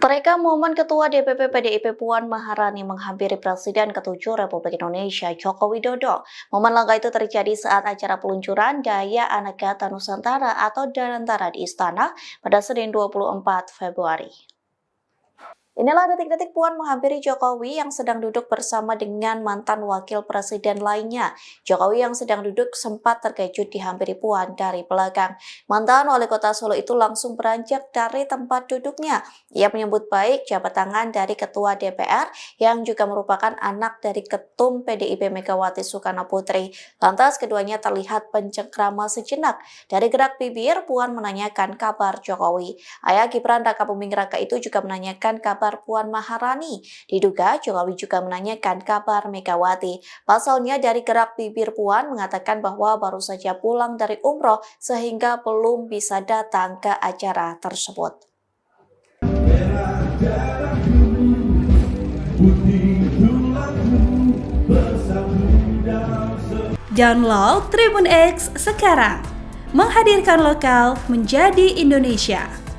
Mereka momen Ketua DPP PDIP Puan Maharani menghampiri Presiden ke-7 Republik Indonesia Joko Widodo. Momen langka itu terjadi saat acara peluncuran Daya Anak Gata Nusantara atau Danantara di Istana pada Senin 24 Februari. Inilah detik-detik Puan menghampiri Jokowi yang sedang duduk bersama dengan mantan wakil presiden lainnya. Jokowi yang sedang duduk sempat terkejut dihampiri Puan dari belakang. Mantan wali kota Solo itu langsung beranjak dari tempat duduknya. Ia menyambut baik jabat tangan dari Ketua DPR yang juga merupakan anak dari Ketum PDIP Megawati Soekarno Putri. Lantas keduanya terlihat pencengkrama sejenak. Dari gerak bibir, Puan menanyakan kabar Jokowi. Ayah Gibran Rakabuming Raka itu juga menanyakan kabar Puan Maharani. Diduga Jokowi juga menanyakan kabar Megawati. Pasalnya dari gerak bibir Puan mengatakan bahwa baru saja pulang dari umroh sehingga belum bisa datang ke acara tersebut. Download Tribun X sekarang, menghadirkan lokal menjadi Indonesia.